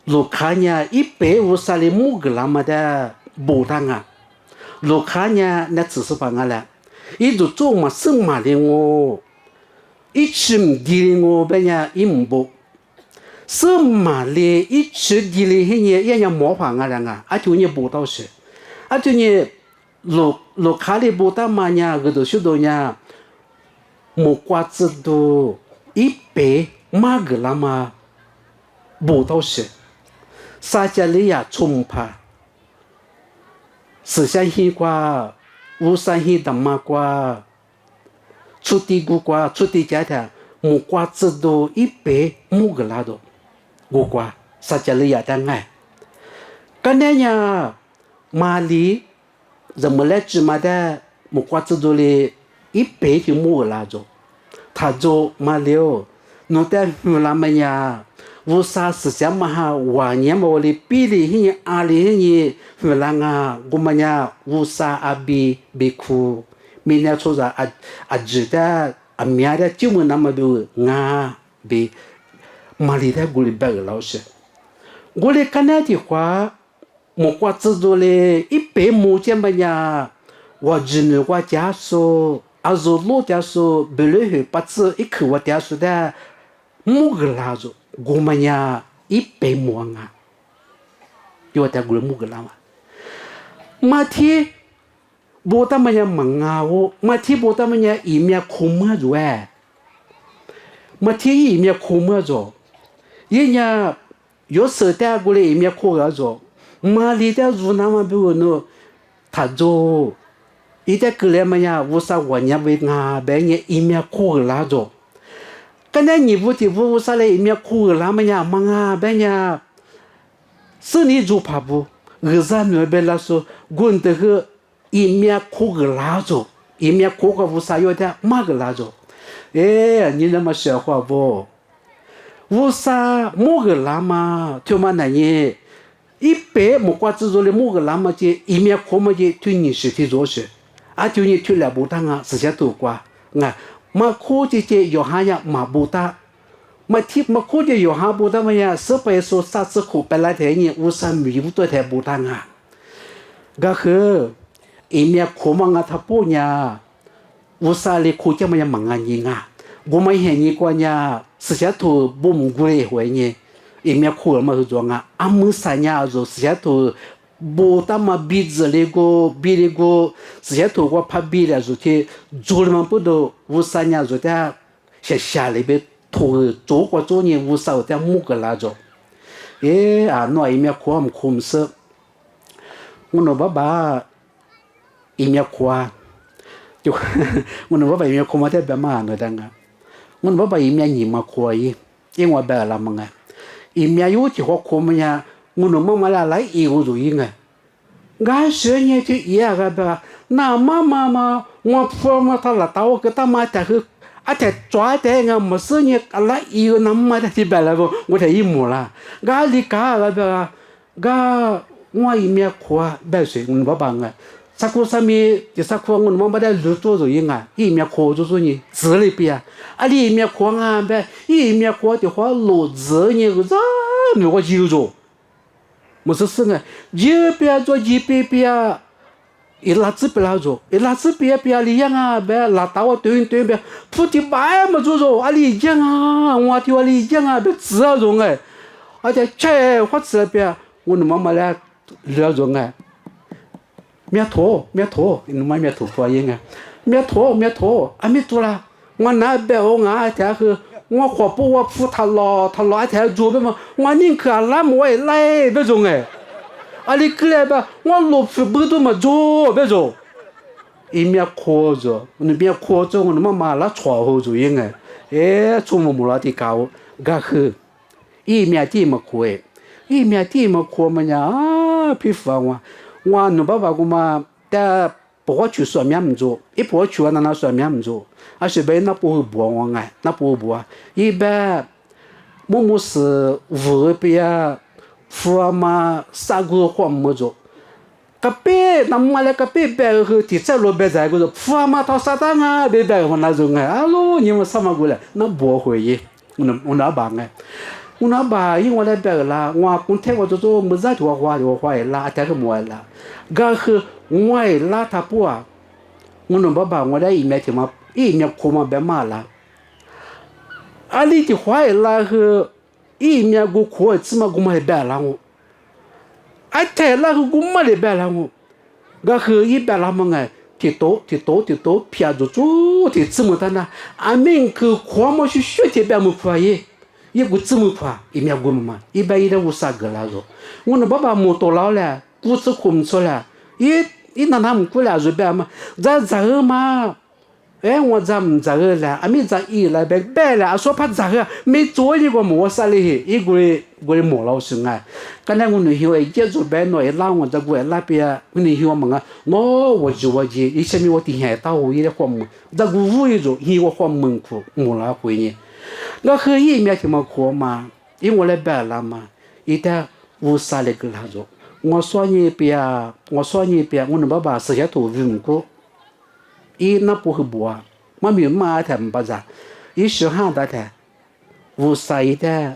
lokanya ipe usali mugla ma da bodanga lokanya na tsu pa ngala i du zu ma seng ma le ngo i chim di ngo ba nya imbo seng ma le i chi di le he ye ya nya mo pa ngala nga a tu ni bo dao shi a tu ni lo ka le bo da ma nya ge do shu do nya mo kwa zi do ipe ma ge la ma bo dao shi撒加利亚冲帕，四山西瓜，五山西大麻瓜，出地古瓜，出地家的木瓜子都100木个拉多，古瓜撒加利亚的爱，干那呀马里怎么来芝麻的木瓜子都嘞100就木个拉多，他做马里哦，弄得木拉么呀。乌萨是什么哈？往年嘛，我的比例很阿里很年，荷兰啊，我们呀乌萨阿比比库，明年出来阿知的阿面的就么那么多啊比，马里的古里白个老师，我的看那的话，莫瓜制作嘞100亩钱么呀，我只能我家说，阿说老家说，不能去把这一口我家说的，木个拉着。gomanya ipe muanga yo ta gulu muglama mati bota manya mangawo mati bota manya imya khoma jwe mati imya khoma jo yenya yo seta gule imya khoga jo mali da zuna ma bu no ta jo ite kle manya wosa wanya be nga be nye imya khoga jo cái này nhiệm vụ thì vụ sao lại miếng khu làm mà nhà mang à bên nhà xử lý giúp pháp vụ người ta nói bên là số quân tử cái miếng khu làm rồi miếng khu cái vụ sao vậy đó mà cái làm rồi nhìn là mà sợ hoa vụ sao mua cái làm mà cho mà này ít bé một quả tự rồi mua cái làm mà chỉ miếng khu mà chỉ tuy nhiên sự thì rồi sự tuy nhiên tuy là bố thằng sự sẽ tốt quá ngà mà khu chỉ有哈呀马不大，mà thiết mà khu chỉ有哈不大嘛呀，是被说啥子khu本来台呢，无啥米不多台不大啊，个是一面khu嘛他不呢，无啥哩khu就嘛呀忙啊你啊，我们现你过呢，实际头不蒙古嘞回呢，一面khu嘛是做啊，阿姆三呀做实际头。不他妈鼻子那个鼻那个，之前头我拍鼻了，说去做了嘛不都53年说的，下里边头做过做年50的木个那种，那一面哭死，我那爸爸一面哭啊，就我那爸爸一面哭嘛在别嘛那当啊，我那爸爸一面你嘛哭因为我别了嘛啊，一面有几个哭嘛呀。我那妈妈来一个主意啊，俺学年就一个吧，那妈妈我父母他来打我给他妈带去，才抓的俺没事呢，来一个那妈的去白了不，我才一模了，俺离家了吧，俺我一面哭白水我爸爸啊，啥哭啥咪就啥哭，我妈妈在路做主意啊，一面哭就是你指里边，你一面哭啊呗，一面哭的话路子呢个啥，你我记住。没事事啊，一边做一边，一拉子别拉做，一拉子别里样啊，别拉到我对边，铺的白么做，里样啊，我的里样啊，别吃啊种哎，且切花吃边，我那妈妈来聊种哎，面坨，你妈面坨可以啊，面坨，没做啦，我那边我俺才去。我活不我扶他老一条做的嘛，我宁可拉我也来别种哎，你过来吧，我老夫不都么做别种，一面哭着，那边哭着我那么妈拉吵好主意哎，出么木拉的搞，个去，一面地么哭哎，一面地么苦么呀啊，皮肤啊，我侬爸爸姑妈但不好去说面唔做，一不好去我那说面唔做，而是被那不会播我哎，那不会播，一般么么是无边富啊嘛，啥个话么做。个别那么来个别别后，第三路别在个说，富啊嘛他啥当啊，别别我那种哎，啊喽，你们什么过来？那不会耶，我那帮哎。我那把因为来别个啦，我公天我做么子多花多花啦，但是么啦，个是我啦他不啊，我那把我来一面天嘛，一面苦嘛别嘛啦，啊你的花啦和一面个苦怎么个么别啦我，啊太啦个个么的别啦我，个是一别啦么哎。提多，偏着做的怎么的呢？俺们去苦么去学的别么苦耶。也不怎么怕，一面过嘛，一般一点无啥个啦个。我那爸爸摩托老了，骨子空出来，一那他们过来就别嘛，咋个嘛？哎，我咋唔咋个啦？俺没咋一来别了，说怕咋个？没做一个磨啥嘞？一个磨老师啊。刚才我女婿话，一做别弄一拉我这个那边，我女婿话问啊，我就一下面我底下到我一点慌么？这个屋一做，因为我慌门口磨了回呢。我和一面什么苦嘛，因为我来白了嘛，一旦无啥来个那种，我说你别，我能把时间都用过，一那不会播啊，我没买他们不咋，一时喊他他，无啥一旦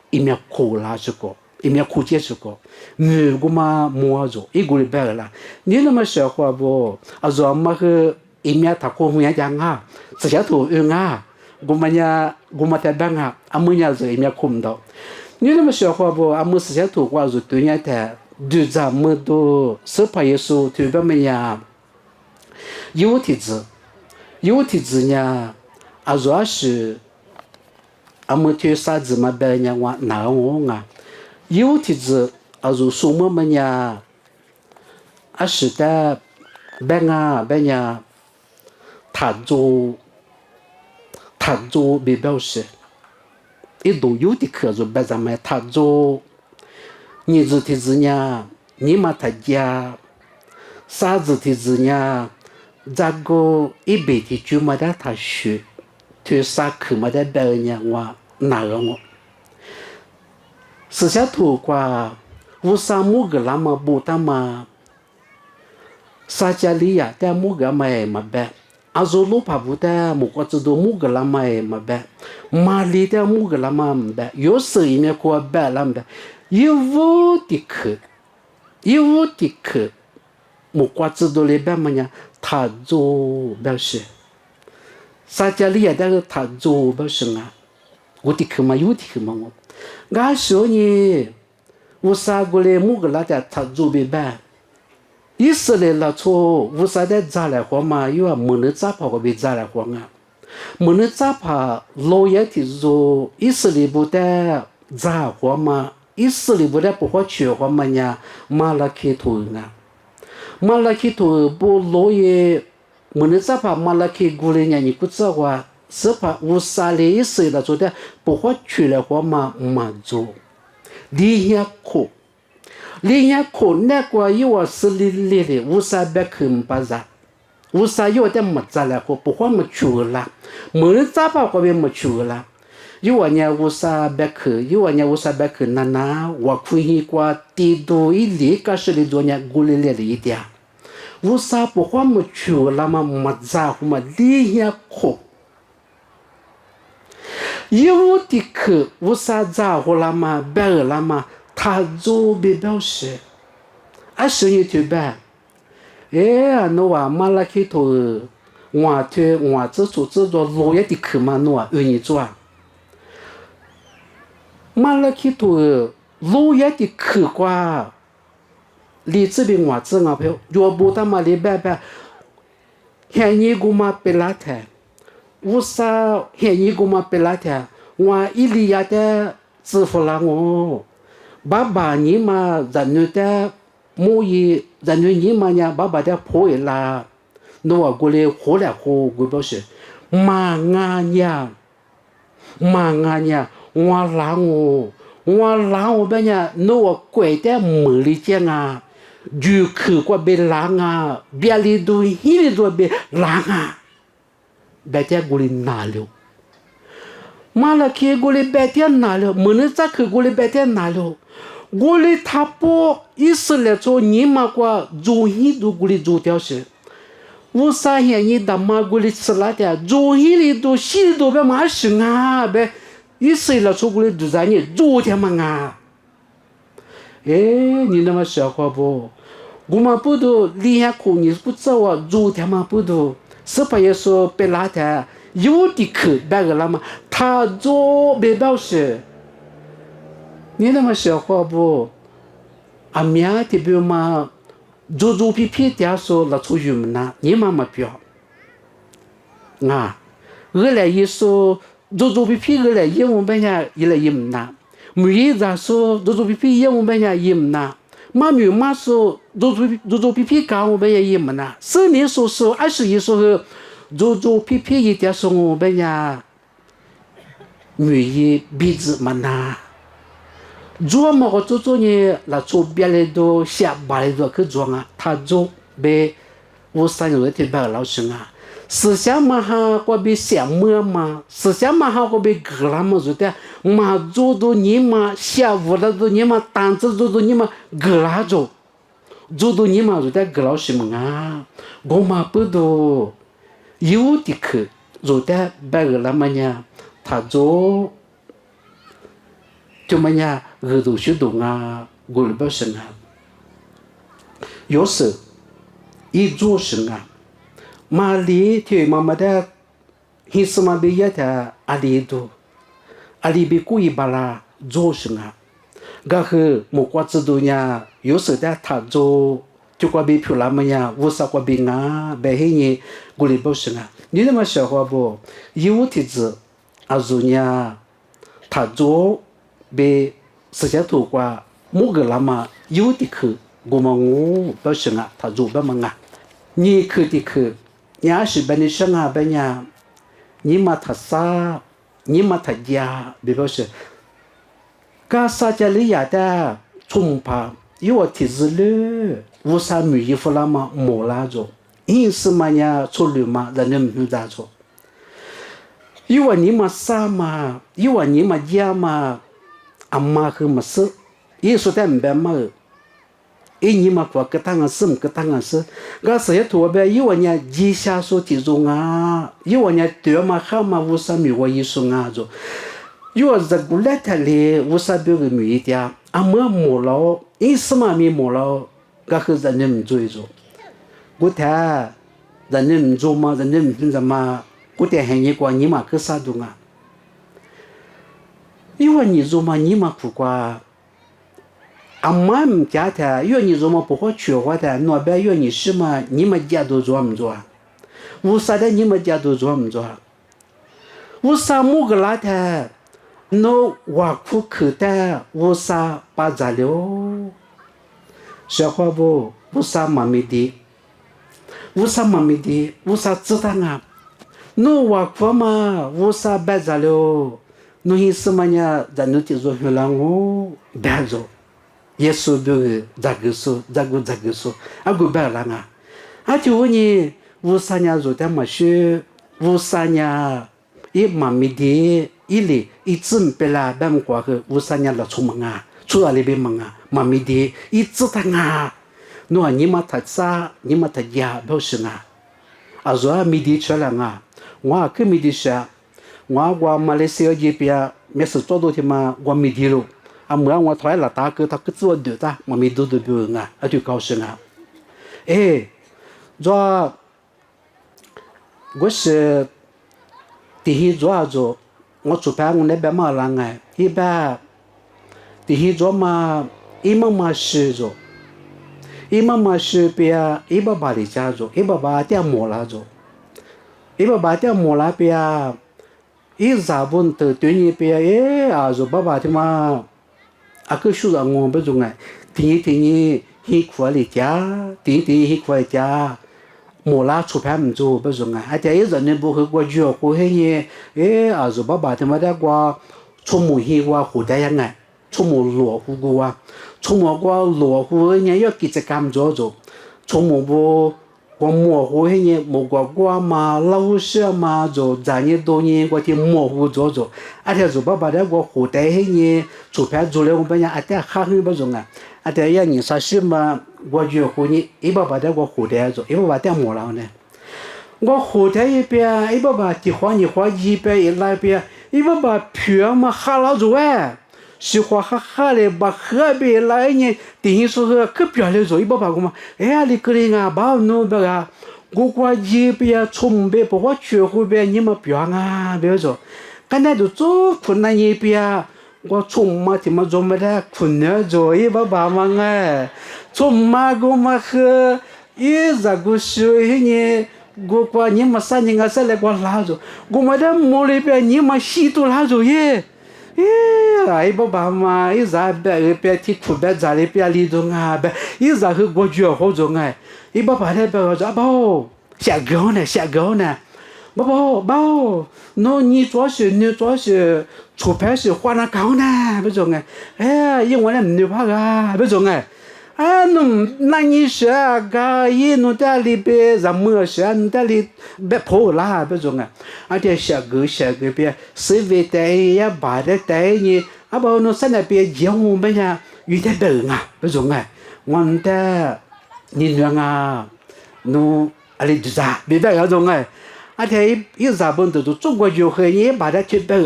一面苦啦这个，一面苦接这个，没个嘛摸着，一个礼拜了，你那么说话不？啊，说么个一面他苦面讲啊，时间都用啊。gumanya banga amunya zo imya kumdo ni na masho kwa bo amus ya to kwa zo to nya ta du za mo do se pa yesu to ba menya有体质nya azo ashi amuti sa zi ma ba nya wa na wo nga有体质azo so mo menya ashi ta banga banya ta zo他做别表示，一都有的课做别咱们他做，你做的是呢，你嘛他家，啥子的是呢？这个一辈子就没得他学，对啥课没得别人呢我哪个我，思想头瓜，无啥么个那么不他嘛，啥家里呀，但么个没别。azolo pabuta mukotsudo mugala mai mabe malita mugala mambe yoso ime ko balambe yuvutik mukotsudo le bamanya tazo belshi sajali ya da tazo belsinga utik ma yutik ma ga shoni usagole mugala da tazo be ba以色列那错无啥的扎来活嘛，有啊没能扎跑个被扎来活啊，没能扎跑老爷的说以色列不得扎活嘛，以色列不得不好去活嘛呀，马拉开头啊，马拉开头不老爷没能扎跑马拉开过来呀，你不知道话，是怕无啥的以色列那做的不好去来活嘛，嘛做，你也苦。另一个那个有是里的，无啥别看不着，无啥有点没着了，不花没去了，没人咋把个别没去了。有呢无啥别看，有呢无啥别看，那我可以过地多一里个是里做呢，过来了一点，无啥不花没去了嘛，没着嘛，另一个。有的课无啥着了嘛，别了嘛。他做别表示，啊，生意特别，哎，那话马拉开头，我这做老爷的课嘛，那话愿意做啊。马拉开头老爷的课瓜，你这边我这我票，要不他妈的白，现你给嘛别拉台，无啥现你给嘛别拉台，我一里亚的支付了我。爸你嘛人家的母语，人家你嘛呀，爸的婆啦，那我过来活来活，我表示，妈呀，我拉我我拉我们呀，那我怪的没理解啊，就去过被拉啊，别里头黑里头被拉啊，白天过来拿了，马拉去过来白天拿了，没人再去过来白天拿了，过来他不意思来做你嘛过做黑都过来做掉些。我啥现你大妈过来吃辣的，做黑里头西里头别马行啊，别一岁了出过来就在你做的嘛啊，哎，你那么小伙不？我们不都厉害苦，你不知道啊？做的嘛不都？是不也说别拉的，有的去别个了嘛，他做别表示，你那么小伙不？啊，面的比如嘛。做做皮皮的说了出去嘛，你妈妈表啊，我来一说做做皮皮我来一我们家一来一嘛，没一咋说做做皮皮一我们家一嘛，妈咪妈说做皮皮干我们家一嘛，10年说21说做皮皮一点说我们家没一鼻子嘛呐。做嘛个做呢，那做别来都下巴来都去做啊，他做被我三有的白老师啊，思想嘛哈个被想么嘛，思想嘛哈个被格拉么做的，嘛做到你嘛下午了都你嘛单子做到你嘛格拉做到你嘛做的格老师们啊，我嘛不都有的去做的白个拉么呢，他做。就么呀，耳朵学懂啊，我里边生啊，有时一做生啊，马里天妈妈的，黑什么别业的阿里多，阿里别故意把啦做生啊，个是莫瓜子多呀，有时的他做就瓜别漂亮么呀，我啥瓜别啊，别黑你我里边生啊，你那么小伙不？有天子阿做呀，他做。被时间拖qua某个那么有的去，我不行啊，他做不嘛啊，你去的去，你要是把你生啊把呀，你嘛他啥，你嘛他家，比如说，噶啥家里呀的冲怕，有我提子了，无啥没衣服了嘛，没啦着，因是嘛呀，出来嘛，人家没咋着，有我你嘛啥嘛，有我你嘛家嘛。阿妈和么事，耶稣在明白嘛？一年嘛过个当个事，个当个事，个事业图呗，有人家地下说体重啊，有人家对嘛好嘛，无啥米我耶稣啊着，有这个来他嘞，无啥别个米的，阿妈莫了，因什么米莫了，个和人家唔做着，我睇人家唔做嘛，人家唔怎么，我睇还你过你嘛个啥东啊？因为你做嘛，你嘛不管，阿妈唔家的，因为你做嘛不好缺花的，那边因为你是嘛，你们家都做唔做？为啥的你们家都做唔做？为啥么个拉的？那挖苦去的，为啥把杂了？小伙不？为啥妈咪的？为啥妈咪的？为啥知道啊？那挖苦嘛，为啥把杂了？no hi semanya danu ti zo hilango dazo yeso do zaguso agu balanga ati woni wusanya zo ta mashe wusanya e mamidi ile itzim pela bam kwa ke wusanya la chumanga chu ale be manga mamidi itzitanga no ni mata tsa ni mata ya do shinga azwa midi chalanga wa ke midi sha我马来西亚这边没事做到的嘛，我没地了，啊，我出来了大哥，他个做对的，我没都不用啊，就高兴啊，哎，我是第一做，我出牌我那边嘛人哎，一般第一做嘛，一嘛是做，一嘛是边一爸爸的家做，一爸爸点莫拉做，一爸爸点莫拉边。一zabun te tuini pe azo baba tima akushu da ngom be junga tini hi kwali ja tini hi kwali ja mola chu pham zo be junga a ja ye zan ne bu ko jo ko he ye azo baba tima da kwa chu mu hi wa hu da yang ai 出门落户个啊，出门个落户人要กิจกรรม做，出门不。我模糊迄年莫个嘛，老师嘛做，咱年多年我听模糊做，阿条做爸爸的我后代迄年做片做了我本人阿条哈很不中啊，阿条要年啥事嘛，我就后年一爸爸的我后代做，一爸爸的莫了呢，我后代一边一爸爸的话你话一边一那边，一爸爸票嘛哈老做哎。喜欢哈嘞，把河边那一年电影说是可漂亮做，一把把个嘛，哎呀，你个人啊，把弄不个，我一边从边不我学会边你们表啊，比如说，刚才就做困难一边，我从嘛怎么做么的困难做一把把嘛哎，从嘛个嘛喝，一咋个学一年。我你们三年个啥来我拉着，我们的木里边你们西都拉着耶。aí baba ma iza be pe ti ku be za le pe li do nga be iza he go ju ho zo nga i baba le be zo ba下高呢ba no 你做事出牌是花那高呢不中哎哎因为呢没怕啊不中哎啊侬那你是个伊侬在里边怎么是侬在里别跑啦不中啊啊这下个别是为带呀把的带你啊不侬现在别结婚么呀有点等啊不中啊我的你娘啊侬啊里就啥别那种哎啊这一啥本都中国就和你把它去别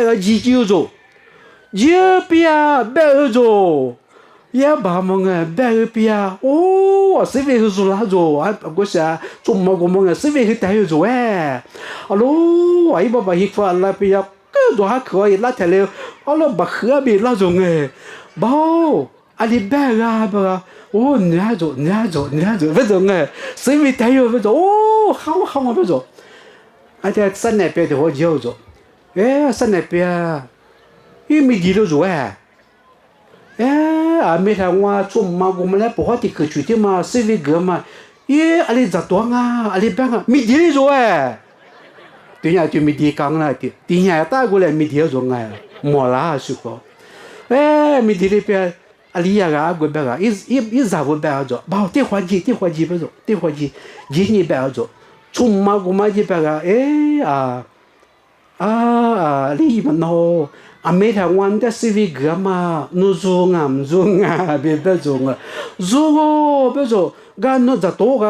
个几就做也别做也把么个别边哦，是为是做那做啊？不是啊，做么个么个是为是带有做哎。啊喽，哎爸爸一块那边呀，更多还可以那条嘞，啊喽把河边那种哎，包啊你别啊不啊，哦你还做，不种哎，是为带有不做哦，好不做，啊这山那边的我就做，哎山那边，又没地了做哎。哎，啊，没看我做嘛，我们来不好的去去的嘛，是为个嘛，耶，阿里咋多啊，阿里别个没地做哎，对呀，就没地讲了的，对呀，打过来没地做哎，没啦是个，哎，没地里边，阿里呀个阿个别个，一咋个别个做，包电话机不做，电话机，你别个做，做嘛我们就别个，哎你们喏。啊，没看我的是为个嘛，侬做啊，别做啊，做哦，别做，干侬咋多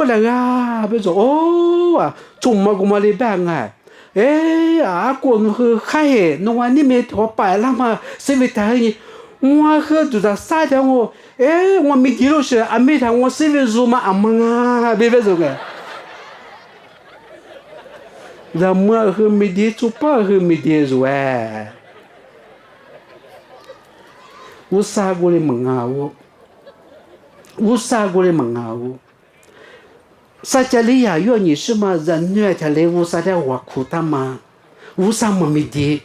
了啊，别做哦啊，做嘛个嘛的办啊，哎啊，光和海，侬话你没拖白了嘛，是为他你，我和就在撒掉我，哎，我没记录是啊，没看我是为做嘛啊嘛啊，别做个。Lama ke media cupa ke media zuai. Usaha boleh mengawu. Saja lihat yo ni semua zannya tali usaha dia waktu tama. Usaha memedia.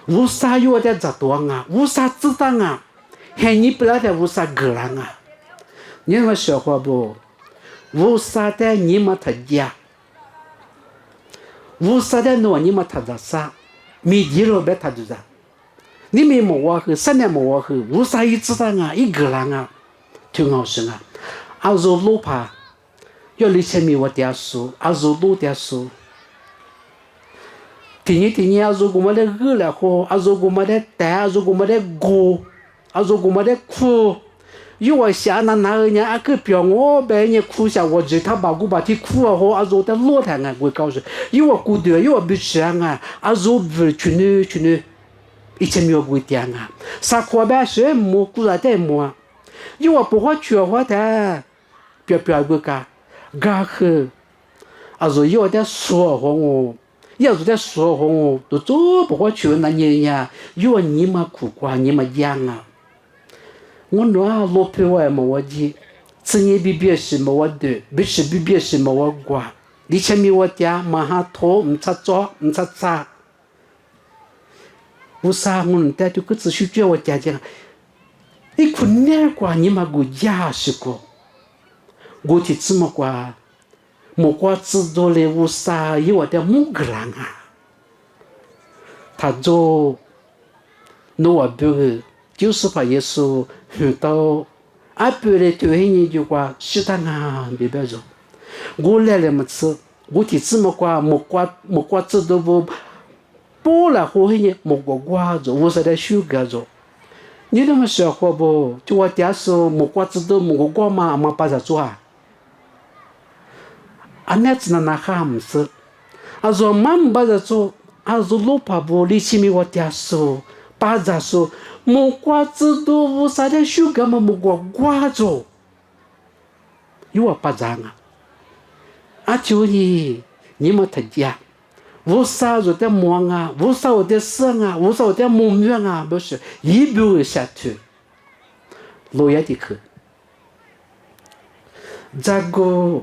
Usaha yo dia jatuanga. Usaha citanga. Henyi pelada usaha geranga. Ni macam apa bu? Usaha dia ni mata dia. Usaha dia no ni mata dasa, midiro beta duza. Ni me mo wa ke, sana mo wa ke, usaha itu tanga, igelanga, tengok senga. Azo lupa, yo licemi wa dia su, azo lu dia su. Tini azo gumade gula ko, azo gumade ta, azo gumade go, azo gumade ku. 因为下那人家个表我白人哭下我这他把我把他哭啊好啊做的落台啊我告诉因为孤独因为不想啊啊做不去呢以前没有不点啊啥可白是么古来的么因为不好去话的表个嘎去啊做因为在说和我要是在说和我都做不好去那年呀因为你们苦瓜你们养啊我那老婆我么我的，子女比别是么我的，不是比别是么我瓜，你前面我家马哈头唔擦做唔擦擦，我啥我唔带就个只需叫我家讲，你困难瓜你嘛个家是个，我去怎么瓜，么瓜知道了我啥有我的木个人啊，他做。努瓦比尔就是把耶稣遇到，阿比尔对你就话是他啊，别别说，我来了么次，我提这么挂，莫挂这都不了后黑莫挂着，我是在修改着。你那么小伙不？就我爹说莫挂这都莫挂嘛，嘛把它做啊。啊，那只能拿哈么子？啊，说嘛把它做，啊，说老怕不？你前面我爹说，把它说莫挂这都我啥在修改嘛，莫挂着，有我把它啊。啊，就你们他家。无啥子的忙啊，无啥的事啊，无啥的梦远啊，不是一步下去，落下的去。这个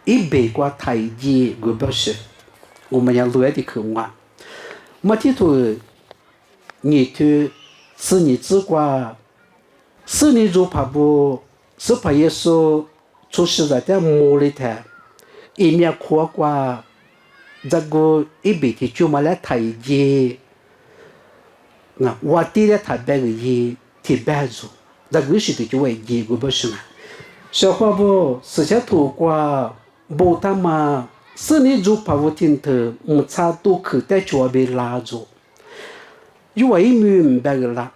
一百个台阶，我不是，我们要落下的去玩。没听头，你去是你只管，是你做怕不？是怕耶稣出事在的梦里头，一面夸夸。这个一辈子就买了台阶，那我爹的台北个耶，台北做，这个是的就为耶个不是嘛？小伙不，时下土瓜，不他妈，是你做怕我听头，我差多去带就被拉住，因为一米唔白个啦，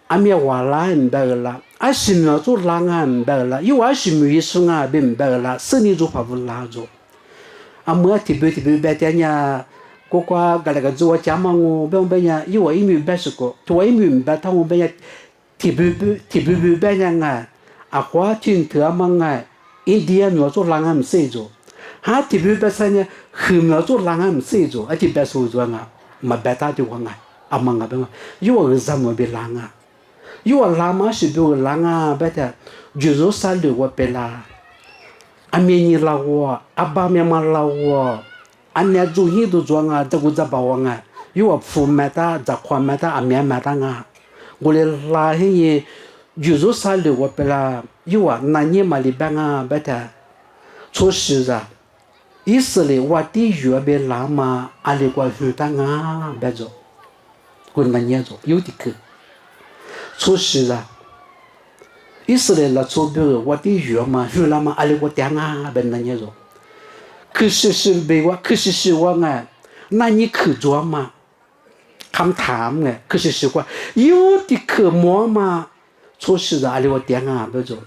阿米话啦唔白个啦，阿是苗做拉啊唔白个啦，因为阿是苗一生啊被唔白个啦，是你做怕我拉住。啊，莫提别白点呀，哥哥个那个做家嘛我别呀，因为没白是个，做没白他我别呀，提别白呀啊，花听特嘛啊，印第安苗做狼啊唔识做，哈提别白啥呢？黑苗做狼啊唔识做，啊提白说做啊，嘛白他就讲啊嘛别嘛，因为什么别狼啊，因为狼嘛是别狼啊，别的，就是啥路我别啦。Ameni lawa, abamia malawa, anya juhi do juanga, daguza bawanga, you are full meta, the quamata, amia matanga. Gule la he, juzo sali wapela, you are nani malibanga better. So shiza. Easily what did you be lama, aligua hutanga, bezo. Good maniezo, you decay. So shiza. 以色列那做别个我的约嘛，约了嘛，阿里我点啊，本那年说，可是被我，可是我啊，那你去做嘛？看谈哎，可是我有的去摸嘛，做事的阿里我点啊，不做，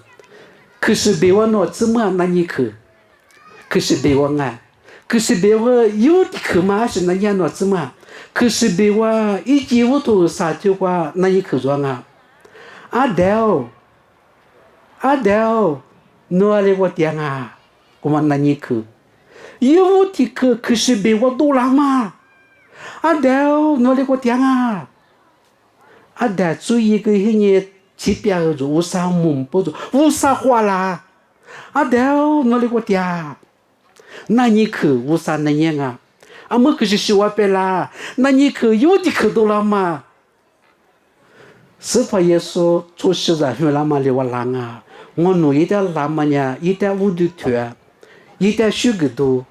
可是被我拿怎么那你去？可是被我啊，可是被我有的去嘛是那年拿怎么？可是被我一几五头啥就话那你去做啊？阿屌。Adel, no ale wa tianga, kuma naniku. Yo tika kushibe wa dolama. Adel, no ale wa tianga. Adel, 注意个迄年起表做无啥梦不做，无啥话啦。Adel, no ale wa tia. Naniku, 无啥那样啊。阿么可是说话别啦，naniku 有的可dolama。是怕耶稣做事在原来嘛里我狼啊。我努一点拉嘛呢，一点五的腿，一点十个多，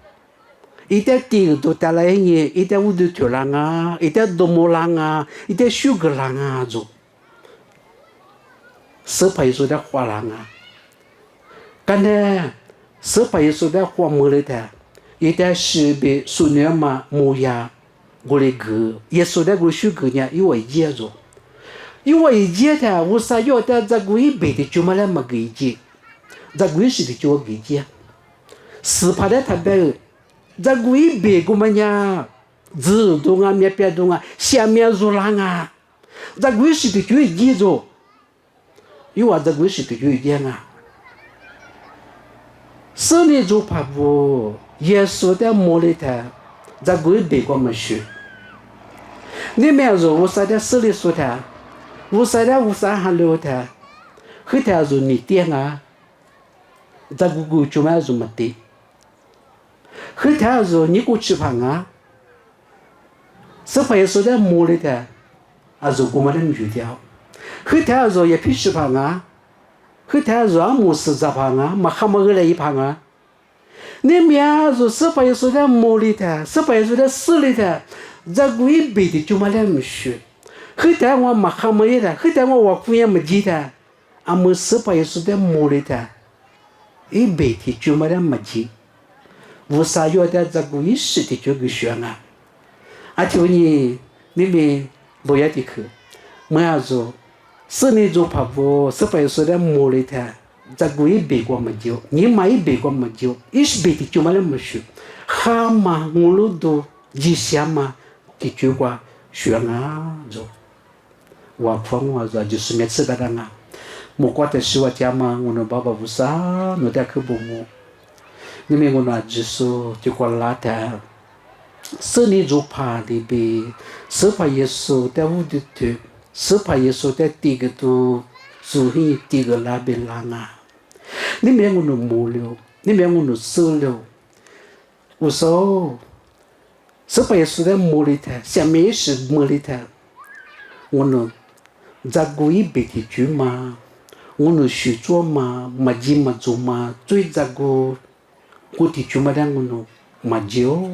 一点第个多带来呢，一点五的腿lang啊，一点多么lang啊，一点十个lang啊做，是怕耶稣的花lang啊，刚才是怕耶稣的花木里头，一点十倍数年嘛木呀，我的个耶稣的个十个呢，有我接着。因为以前我啥要的这个一辈子就没来没给接，这个是的就给接，是怕的他别，这个一辈子么呀，自动啊，面别动啊，下面入浪啊，这个是的就接着，因为这个是的就接啊，是你就怕不，耶稣的魔里头，这个一辈子没学，你没有我啥的是里说的。无啥的无啥还留他，后头说你爹啊，这个就买什么的，后头说你过去旁啊，是怕说的摸里头，啊说我们的女的，后头说也必须旁啊，后头说啊没事在旁啊，没还没个来一旁啊，你面说是怕说的摸里头，是怕说的死里头，这个一辈子就没来没学。khi ta wa mà khăm ấy ta khi ta wa phuya mà gì ta mơ sớ phải số ta mua đấy ta ý bể thì chú mà ra mà gì vô sa yo ta za gu ý sự thì chú cái chuyện chú nhỉ nên bị bồi thì khử mà rồi sơ này rồi phải vô sớ phải số ta mua đấy ta za gu ý bể qua mà chiếu nhỉ mà ý bể qua mà chiếu ý bể thì chú mà ra mà sự ha mà ngulu do gì xem mà thì chú qua chuyện rồi wa phong wa za jisu met se badanga mo kwa te shiwa tiama ngono baba busa no ta ku bomo ni me ngono jisu ti kwa lata se ni zo pa di be se pa yesu ta wu de te se pa yesu ta ti ge tu su hi ti ge la be la nga ni me ngono mo leo ni me ngono se leo u so se pa yesu ta mo li ta sia me shi mo li ta ngono za gui bị thì chú mà ngôn sử cho mà gì mà dù mà chơi za gu thì chú mà đang ngôn mà chiếu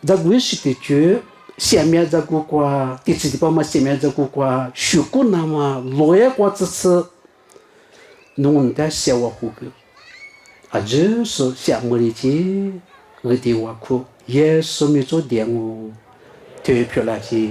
za gui sử thì chú xem nhà za gu qua thì chỉ bảo mà xem nhà za gu qua sử cô nào mà lối qua chỉ是弄的小我户个就是想么的去我的我哭也说没做点我特别漂亮些。